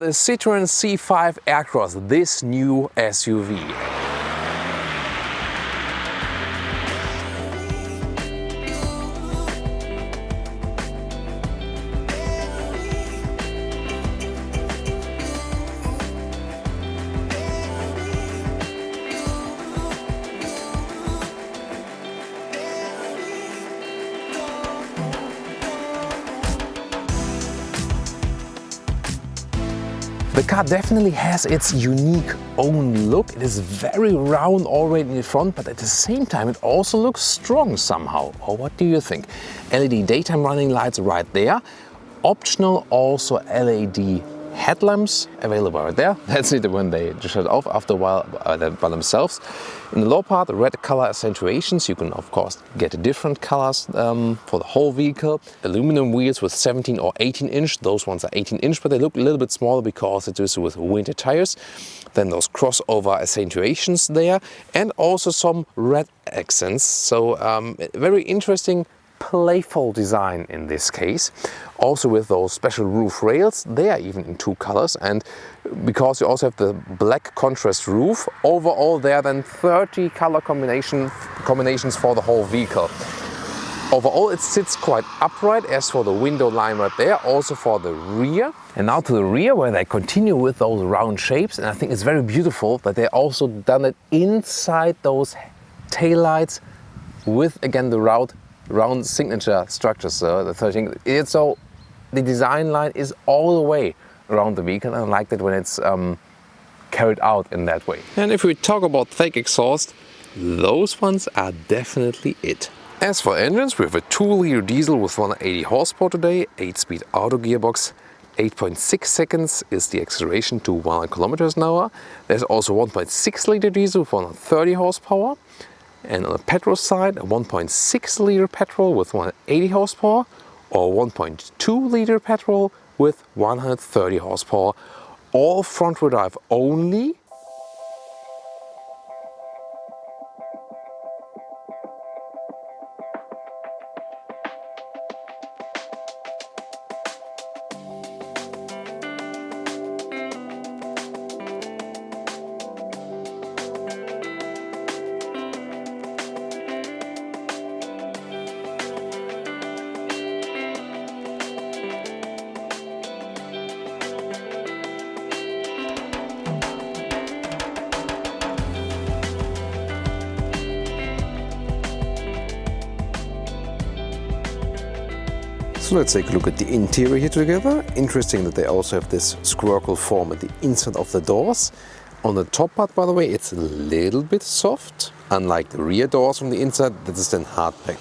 The Citroen C5 Aircross, this new SUV. The car definitely has its unique own look. It is very round already in the front, but at the same time it also looks strong somehow. Or what do you think? LED daytime running lights right there. Optional also LED headlamps available right there. That's it when they just shut off after a while by themselves. In the lower part, red color accentuations. You can of course get different colors for the whole vehicle. Aluminum wheels with 17 or 18 inch. Those ones are 18 inch, but they look a little bit smaller because it is with winter tires. Then those crossover accentuations there, and also some red accents. So very interesting, playful design in this case. Also with those special roof rails, they are even in two colors, and because you also have the black contrast roof, overall there are then 30 color combinations for the whole vehicle. Overall it sits quite upright as for the window line right there, also for the rear. And now to the rear, where they continue with those round shapes, and I think it's very beautiful that they also done it inside those taillights with again the round signature structures. So the 13, so the design line is all the way around the vehicle, and I like that when it's carried out in that way. And if we talk about fake exhaust, those ones are definitely it. As for engines, we have a 2-liter diesel with 180 horsepower today, 8-speed auto gearbox. 8.6 seconds is the acceleration to 100 kilometers an hour. There's also 1.6-liter diesel with 130 horsepower. And on the petrol side, a 1.6-liter petrol with 180 horsepower or 1.2-liter petrol with 130 horsepower. All front-wheel drive only. So let's take a look at the interior here together. Interesting that they also have this squircle form at the inside of the doors. On the top part, by the way, it's a little bit soft. Unlike the rear doors from the inside, that is then hard pack.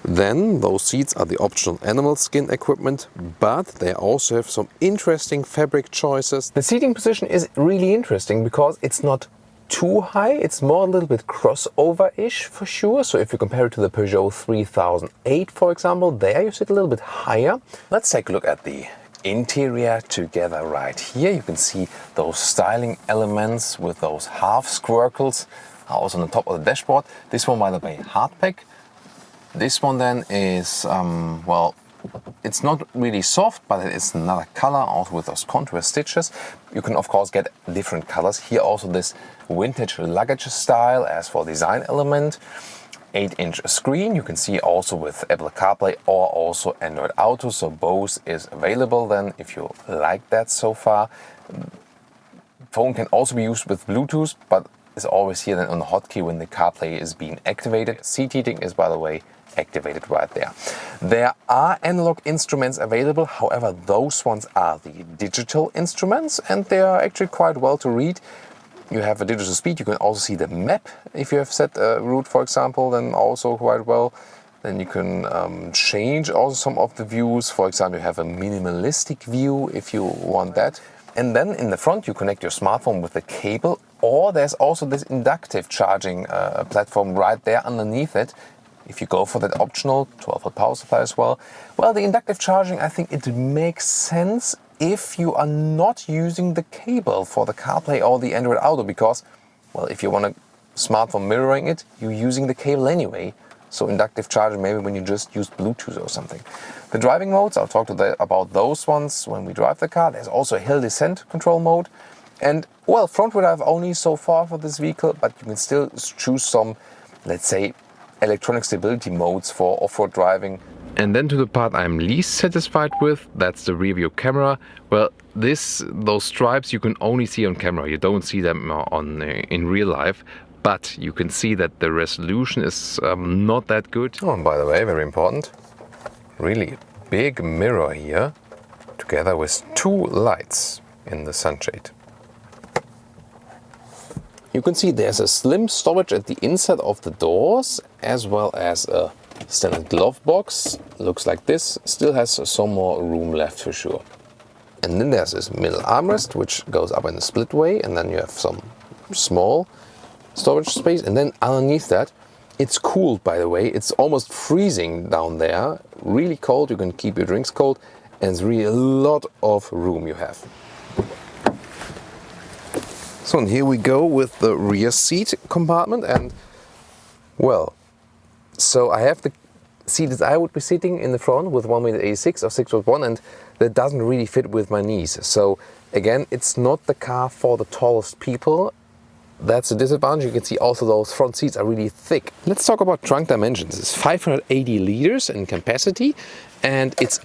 Then those seats are the optional animal skin equipment, but they also have some interesting fabric choices. The seating position is really interesting because it's not too high, it's more a little bit crossover-ish for sure. So if you compare it to the Peugeot 3008, for example, there you sit a little bit higher. Let's take a look at the interior together right here. You can see those styling elements with those half squircles also on the top of the dashboard. This one, by the way, hardpack. This one then is, well, it's not really soft, but it's another color, also with those contrast stitches. You can of course get different colors. Here also this vintage luggage style as for design element. 8-inch screen, you can see also with Apple CarPlay or also Android Auto, so both is available then if you like that so far. Phone can also be used with Bluetooth, but is always here then on the hotkey when the CarPlay is being activated. Seat heating is, by the way, activated right there. There are analog instruments available, however those ones are the digital instruments and they are actually quite well to read. You have a digital speed, you can also see the map if you have set a route, for example, then also quite well. Then you can change also some of the views. For example, you have a minimalistic view if you want that. And then in the front you connect your smartphone with the cable, or there's also this inductive charging platform right there underneath it. If you go for that optional 12-volt power supply as well. Well, the inductive charging, I think it makes sense if you are not using the cable for the CarPlay or the Android Auto, because, well, if you want a smartphone mirroring it, you're using the cable anyway. So inductive charging, maybe when you just use Bluetooth or something. The driving modes, I'll talk about those ones when we drive the car. There's also a hill descent control mode. And well, front wheel drive only so far for this vehicle, but you can still choose some, let's say, electronic stability modes for off-road driving. And then to the part I'm least satisfied with, that's the rear view camera. Well, those stripes you can only see on camera. You don't see them in real life. But you can see that the resolution is not that good. Oh, and by the way, very important, really big mirror here, together with 2 lights in the sunshade. You can see there's a slim storage at the inside of the doors, as well as a standard glove box. Looks like this, still has some more room left for sure. And then there's this middle armrest, which goes up in a split way, and then you have some small storage space, and then underneath that it's cooled, by the way. It's almost freezing down there, really cold. You can keep your drinks cold, and it's really a lot of room you have. So and here we go with the rear seat compartment, and well, so I have the seat that I would be sitting in the front with 1.86 m or 6'1", and that doesn't really fit with my knees. So again, it's not the car for the tallest people. That's a disadvantage. You can see also those front seats are really thick. Let's talk about trunk dimensions. It's 580 liters in capacity, and it's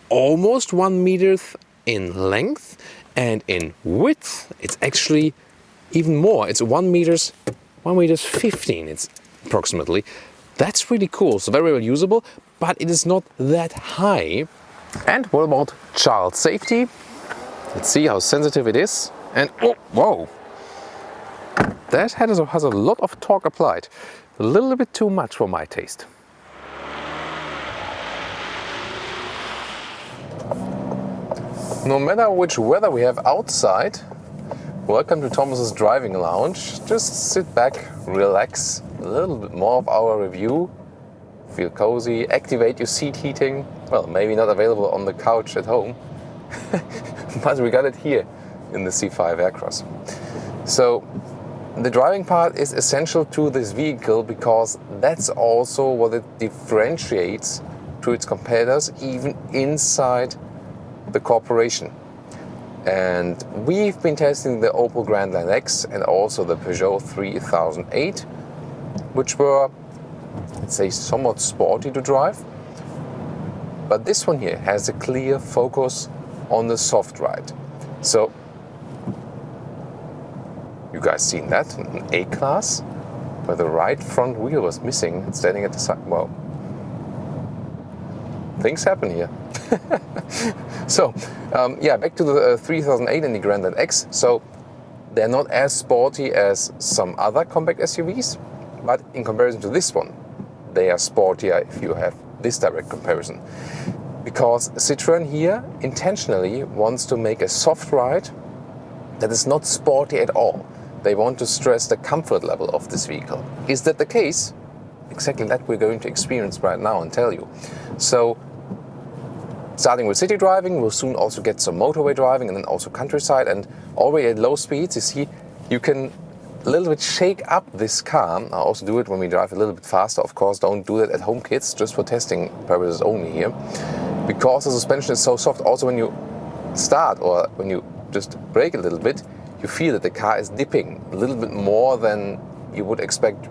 almost 1 meter in length, and in width it's actually even more. It's 1 meter 15. It's approximately. That's really cool. So very well usable, but it is not that high. And what about child safety? Let's see how sensitive it is. And oh, whoa! That has a lot of torque applied. A little bit too much for my taste. No matter which weather we have outside, welcome to Thomas's driving lounge. Just sit back, relax, a little bit more of our review. Feel cozy, activate your seat heating. Well, maybe not available on the couch at home, but we got it here in the C5 Aircross. So, the driving part is essential to this vehicle because that's also what it differentiates to its competitors, even inside the corporation. And we've been testing the Opel Grandland X and also the Peugeot 3008, which were, let's say, somewhat sporty to drive. But this one here has a clear focus on the soft ride. So, you guys seen that? An A-Class, where the right front wheel was missing, standing at the side. Well, things happen here. So, yeah, back to the 3008 and the Grandland X. So, they're not as sporty as some other compact SUVs, but in comparison to this one, they are sportier if you have this direct comparison. Because Citroen here intentionally wants to make a soft ride that is not sporty at all. They want to stress the comfort level of this vehicle. Is that the case? Exactly that we're going to experience right now and tell you. So, starting with city driving, we'll soon also get some motorway driving and then also countryside, and already at low speeds, you see, you can a little bit shake up this car. I'll also do it when we drive a little bit faster. Of course, don't do that at home, kids, just for testing purposes only here. Because the suspension is so soft, also when you start or when you just brake a little bit, you feel that the car is dipping a little bit more than you would expect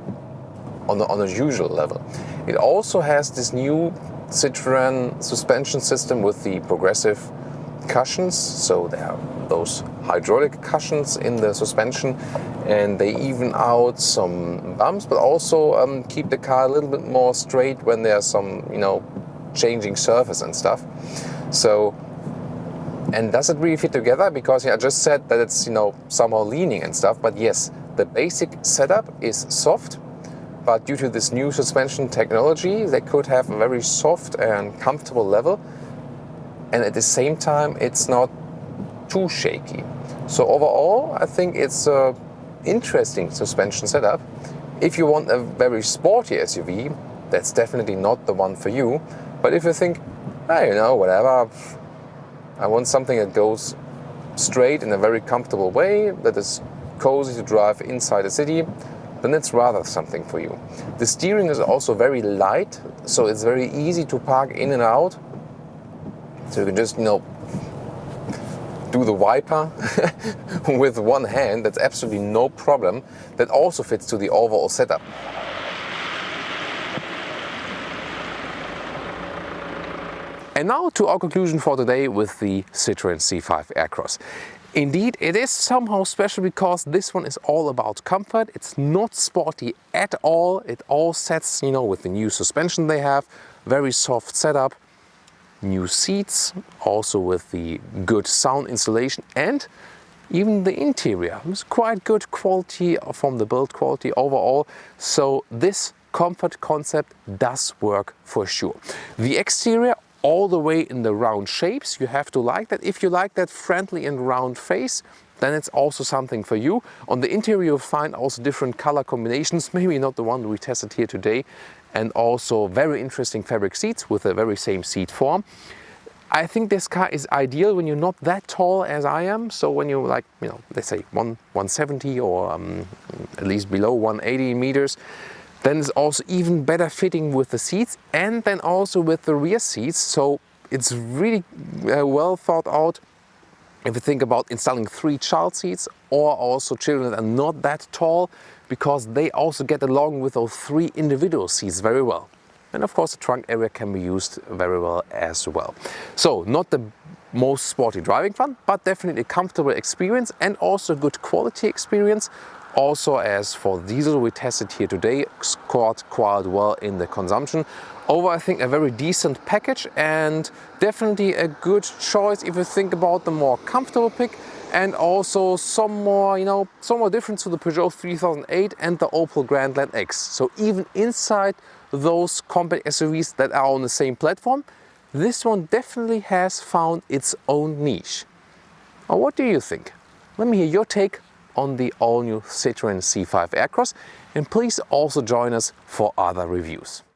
on a usual level. It also has this new Citroen suspension system with the progressive cushions. So there are those hydraulic cushions in the suspension, and they even out some bumps, but also keep the car a little bit more straight when there's some, changing surface and stuff. So, and does it really fit together? Because I just said that it's, somehow leaning and stuff, but yes, the basic setup is soft, but due to this new suspension technology, they could have a very soft and comfortable level, and at the same time, it's not too shaky. So overall, I think it's an interesting suspension setup. If you want a very sporty SUV, that's definitely not the one for you. But if you think, whatever, I want something that goes straight in a very comfortable way, that is cozy to drive inside the city, then it's rather something for you. The steering is also very light, so it's very easy to park in and out. So you can just, do the wiper with one hand. That's absolutely no problem. That also fits to the overall setup. And now to our conclusion for today with the Citroen C5 Aircross. Indeed, it is somehow special because this one is all about comfort. It's not sporty at all. It all sets, with the new suspension they have, very soft setup, new seats, also with the good sound installation, and even the interior is quite good quality from the build quality overall. So this comfort concept does work for sure. The exterior, all the way in the round shapes, you have to like that. If you like that friendly and round face, then it's also something for you. On the interior you'll find also different color combinations, maybe not the one we tested here today, and also very interesting fabric seats with the very same seat form. I think this car is ideal when you're not that tall as I am, so when you're like, let's say 170 or at least below 180 meters, then it's also even better fitting with the seats and then also with the rear seats. So it's really well thought out if you think about installing 3 child seats or also children that are not that tall, because they also get along with those 3 individual seats very well. And of course the trunk area can be used very well as well. So not the most sporty driving fun, but definitely a comfortable experience and also good quality experience. Also, as for diesel we tested here today, scored quite well in the consumption. I think a very decent package and definitely a good choice if you think about the more comfortable pick, and also some more difference to the Peugeot 3008 and the Opel Grandland X. So even inside those compact SUVs that are on the same platform, this one definitely has found its own niche. Now, what do you think? Let me hear your take on the all-new Citroen C5 Aircross, and please also join us for other reviews.